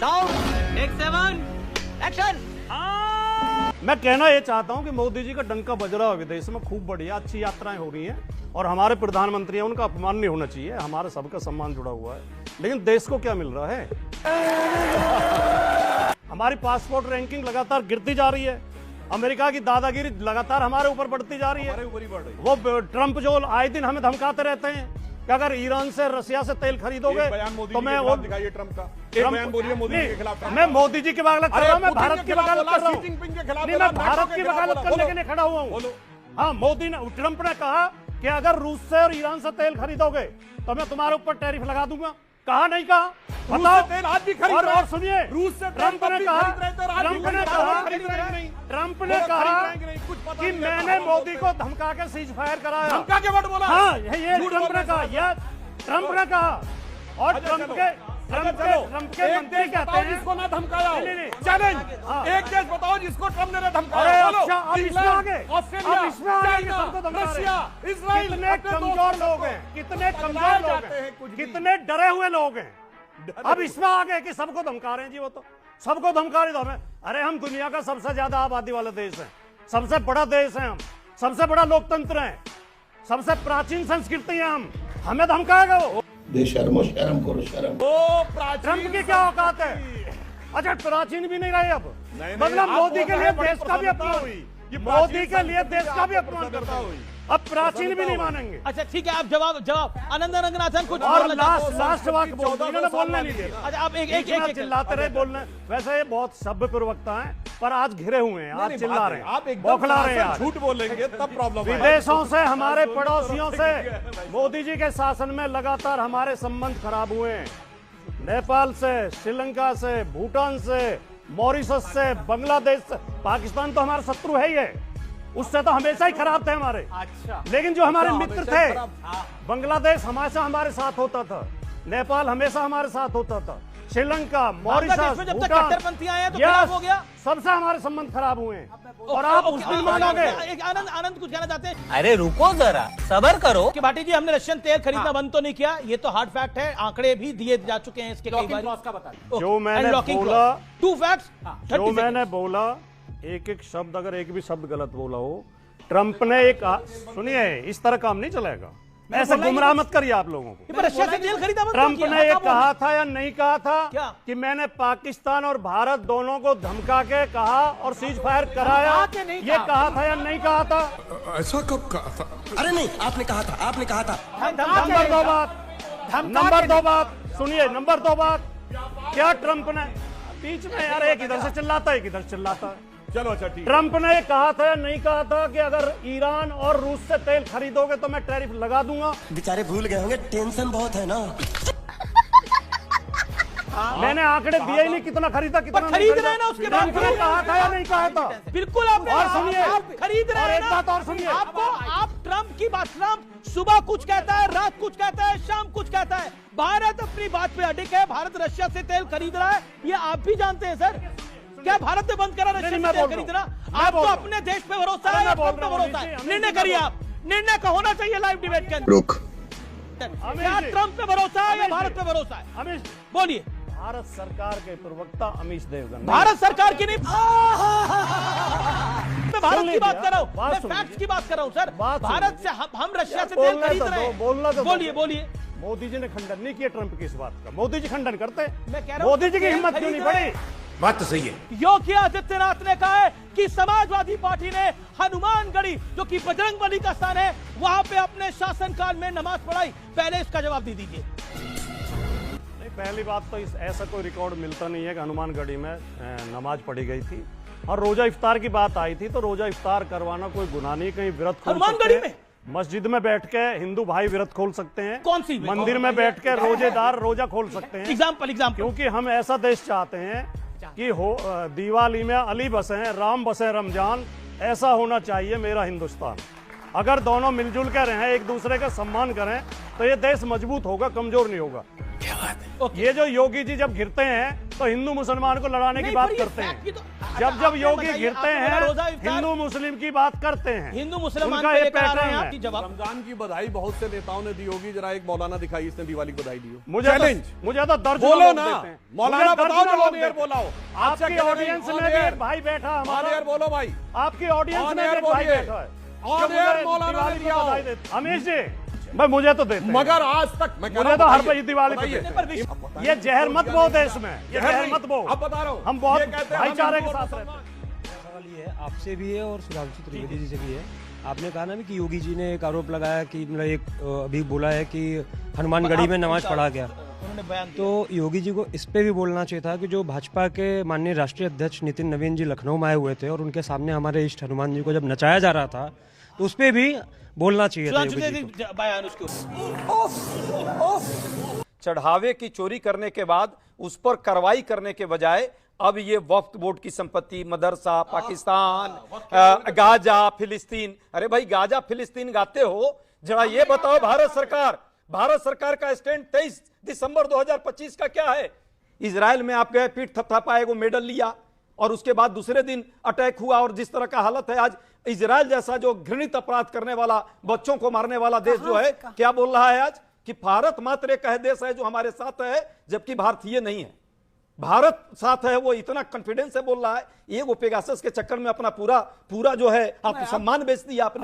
Sound take 7 action. मैं कहना ये चाहता हूं कि मोदी जी का डंका बज रहा है विदेश में, खूब बढ़िया अच्छी यात्राएं हो रही हैं और हमारे प्रधानमंत्री हैं, उनका अपमान नहीं होना चाहिए, हमारे सबका सम्मान जुड़ा हुआ है। लेकिन देश को क्या मिल रहा है? हमारी पासपोर्ट रैंकिंग लगातार गिरती जा रही है, अमेरिका की दादागिरी लगातार हमारे ऊपर बढ़ती जा रही है। वो ट्रंप जो आए दिन हमें धमकाते रहते हैं कि अगर ईरान से रसिया से तेल खरीदोगे तो मैं वो दिखाइए ट्रंप का एक बयान बोलिए मोदी जी के खिलाफ। मैं मोदी जी की वकालत कर रहा हूं, मैं भारत की वकालत कर रहा हूं, नहीं मैं भारत की वकालत करने के लिए खड़ा हुआ हूं। हाँ, मोदी ने ट्रंप ने कहा कि अगर रूस से और ईरान से तेल खरीदोगे तो मैं तुम्हारे ऊपर टैरिफ लगा दूंगा। कहा नहीं कहा? बताओ। तेल आज भी खरीद और सुनिए, रूस से ट्रंप ने कहा कि मैंने मोदी को धमका के सीज फायर कराया। धमका के वर्ड बोला? हाँ, ये ट्रंप ने कहा, यह ट्रंप ने कहा। और ट्रंप के मंत्री कहते हैं जिसको ना धमकाया हो। चैलेंज एक देश बताओ जिसको ट्रंप ने धमकाया। अब इसमें आगे, ऑस्ट्रेलिया, सबको धमका रहे रशिया, हैं। इजराइल, कितने कमजोर लोग हैं, कितने कमजोर लोग हैं, कितने डरे हुए लोग हैं। अब इसमें आगे कि सबको धमका रहे हैं जी, वो तो सबको धमका रहे हमें। अरे हम दुनिया का सबसे ज्यादा आबादी वाला देश है, सबसे बड़ा देश है, हम सबसे बड़ा लोकतंत्र है, सबसे प्राचीन संस्कृति है, हमें धमकाएगा वो? बेशर्मो, शर्म करो शर्म। ट्रंप की क्या औकात है? अच्छा, प्राचीन भी नहीं रहे अब, मतलब मोदी के लिए देश का भी अपमान, मोदी के लिए देश का भी अपमान करता हुई, अब प्राचीन भी नहीं मानेंगे। अच्छा ठीक है, आप जवाब आनंद रंगनाथन कुछ और लास्ट वाक्य बोलने नहीं दिया। अच्छा, आप एक चिल्लाते रहे बोलने। वैसे ये बहुत सभ्य प्रवक्ता हैं, पर आज घिरे हुए हैं, आज चिल्ला रहे हैं, आप बौखला रहे हैं। झूठ बोलेंगे तब प्रॉब्लम है। विदेशों से, हमारे पड़ोसियों से मोदी जी के शासन में लगातार हमारे संबंध खराब हुए हैं। नेपाल से, श्रीलंका से, भूटान से, मॉरिशस से, बांग्लादेश से। पाकिस्तान तो हमारा शत्रु है ही है, उससे तो हमेशा ही खराब थे हमारे। अच्छा, लेकिन जो हमारे मित्र थे, बांग्लादेश हमेशा हमारे साथ होता था, नेपाल हमेशा हमारे साथ होता था, श्रीलंका, मॉरिशस, जब तक कट्टरपंथी आए तो खराब हो गया, सबसे हमारे संबंध खराब हुए हैं। और आप उस दिन मानोगे। आनंद कुछ कहना चाहते हैं? अरे रुको जरा, सबर करो। कि भाटी जी, हमने रशियन तेल खरीदना बंद तो नहीं किया, ये तो हार्ड फैक्ट है, आंकड़े भी दिए जा चुके हैं इसके कई बार। जो मैंने बोला, 2 फैक्ट्स, जो मैंने बोला, एक एक शब्द, अगर एक भी शब्द गलत बोला हो, ट्रंप ने एक, सुनिए, इस तरह काम नहीं चलेगा, ऐसे गुमराह मत करिए आप लोगों को। रशिया से तेल खरीदा ट्रंप ने ये कहा था या नहीं कहा था क्या? कि मैंने पाकिस्तान और भारत दोनों को धमका के कहा और सीज फायर कराया, ये कहा था या नहीं कहा था? ऐसा कब कहा था? अरे नहीं, आपने कहा था, आपने कहा था। नंबर 2 बात सुनिए, नंबर 2 बात, क्या ट्रंप ने बीच में, यार एक इधर से चिल्लाता है, एक इधर चिल्लाता है। चलो अच्छा ठीक। ट्रंप ने कहा था या नहीं कहा था कि अगर ईरान और रूस से तेल खरीदोगे तो मैं टैरिफ लगा दूंगा? बेचारे भूल गए होंगे, टेंशन बहुत है ना। मैंने आंकड़े दिए ही नहीं, कितना खरीदा कितना खरीद रहे हैं ना, उसके बाद ट्रंप ने कहा था या नहीं कहा था? बिल्कुल आपने, और सुनिए, खरीद रहे हैं एक बात और सुनिए, आपको, आप ट्रंप की बात, ट्रंप सुबह कुछ कहता है, रात कुछ कहता है, शाम कुछ कहता है, भारत अपनी बात पे अडिग है, भारत रशिया से तेल खरीद रहा है, ये आप भी जानते हैं सर। क्या भारत ने बंद करा रशिया से तेल खरीदना? आपको अपने देश पे भरोसा है या ट्रंप पे भरोसा है? निर्णय करिए आप, निर्णय का होना चाहिए लाइव डिबेट के अंदर। रुक, क्या ट्रंप पे भरोसा है या भारत पे भरोसा है? अमीश बोलिए। भारत सरकार के प्रवक्ता अमीश देवगन। भारत सरकार की नहीं, मैं भारत की बात कर रहा हूँ, मैं सुनिए, फैक्ट्स की बात कर रहा हूँ सर। बात भारत से हम रशिया से तेल बोलने खरीद तो रहे दो, बोलना तो हैं। दो। बोलिए बोलिए। मोदी जी ने खंडन नहीं किया ट्रंप की इस बात का, मोदी जी खंडन करते। मैं कह रहा हूं, मोदी जी की तेल हिम्मत क्यों नहीं खरीद रहे बढ़ी? बात तो सही है। योगी आदित्यनाथ ने कहा है कि समाजवादी पार्टी ने हनुमानगढ़ी, जो कि बजरंगबली का स्थान है, वहां पे अपने शासनकाल में नमाज पढ़ाई। पहले इसका जवाब दे दीजिए। नहीं, पहली बात तो ऐसा कोई रिकॉर्ड मिलता नहीं है कि हनुमानगढ़ी में नमाज पढ़ी गई थी। और रोजा इफ्तार की बात आई थी, तो रोजा इफ्तार करवाना कोई गुनाह नहीं, कहीं व्रत खोल हनुमानगढ़ी सकते हैं, मस्जिद में बैठ के हिंदू भाई व्रत खोल सकते हैं, कौन सी मंदिर में बैठ के रोजेदार रोजा खोल सकते हैं। एग्जाम्पल क्योंकि हम ऐसा देश चाहते हैं कि दिवाली में अली बसे, राम बसे रमजान, ऐसा होना चाहिए मेरा हिंदुस्तान। अगर दोनों मिलजुल कर रहें, एक दूसरे का सम्मान करें, तो ये देश मजबूत होगा, कमजोर नहीं होगा। क्या बात है? ये जो योगी जी जब घिरते हैं तो हिंदू मुसलमान को लड़ाने की बात करते हैं। जब जब योगी बताइए, गिरते आपने बोला रोजा हैं इफ्तार- हिंदू मुस्लिम की बात करते हैं, हिंदू मुसलमान उनका पे ये लेकर आ रहे पैटर्न हैं है। आपकी जवाब। रमजान की बधाई बहुत से नेताओं ने दी होगी, जरा एक मौलाना दिखाई इसने दिवाली की बधाई दी हो। मुझे तो दर्ज बोलो ना, मौलाना बताओ जो ऑन एयर बोलाओ। आपकी ऑडियंस में भी एक भाई बैठा ऑन हमारा, एयर बोलो भाई, आपकी ऑडियंस ऑन में एयर एक भाई बोलिए। बैठा है ऑन जो मुझे एयर मौलाना दिवाली ने की दिया हो। बधाई देते। अमीश जी भाई मुझे तो देते हैं। मगर आज तक मैं कह रहा मुझे तो हूं, हर बताइए, भाई दिवाली पे बताइए। देते पर हैं। ये जहर मत बो देश में, ये जहर नहीं, मत बो। अब बता रहा हूं, हम बहुत ये कहते हैं भाईचारे हम के हिंदू साथ और रहते हैं। सवाल ये है, आपसे भी है और सुधांशु त्रिवेदी जी से भी है। आपने कहा ना भी कि योगी जी ने एक आरोप लगाया कि मतलब एक अभी बोला है कि हनुमानगढ़ी में नमाज पढ़ा गया, उन्होंने बयान दिया। तो योगी जी को इस पे भी बोलना चाहिए था कि जो भाजपा के माननीय राष्ट्रीय अध्यक्ष नितिन नवीन जी लखनऊ में आए हुए थे और उनके सामने हमारे इष्ट हनुमान जी को जब नचाया जा रहा था तो उस पे भी बोलना चाहिए था सुधांशु योगी जी को। त्रिवेदी बयान उसके ऊपर। चढ़ावे की चोरी करने के बाद उस पर कार्रवाई करने के बजाय अब ये वक्फ बोर्ड की संपत्ति, मदरसा, पाकिस्तान, गाजा, फिलिस्तीन। अरे भाई गाजा फिलिस्तीन गाते हो, जरा ये बताओ भारत सरकार का स्टैंड 23 दिसंबर 2025 का क्या है? इजराइल में आप गए, पीठ थपथपाए, वो मेडल लिया और उसके बाद दूसरे दिन अटैक हुआ और जिस तरह का हालत है आज, इजराइल जैसा जो घृणित अपराध करने वाला, बच्चों को मारने वाला देश जो है, क्या बोल रहा है आज कि भारत मात्र एक देश है जो हमारे साथ है, जबकि भारतीय नहीं है। भारत साथ है, वो इतना कॉन्फिडेंस से बोल रहा है। ये वो पेगासस के चक्कर में अपना पूरा जो है आप सम्मान बेच दिया आपने।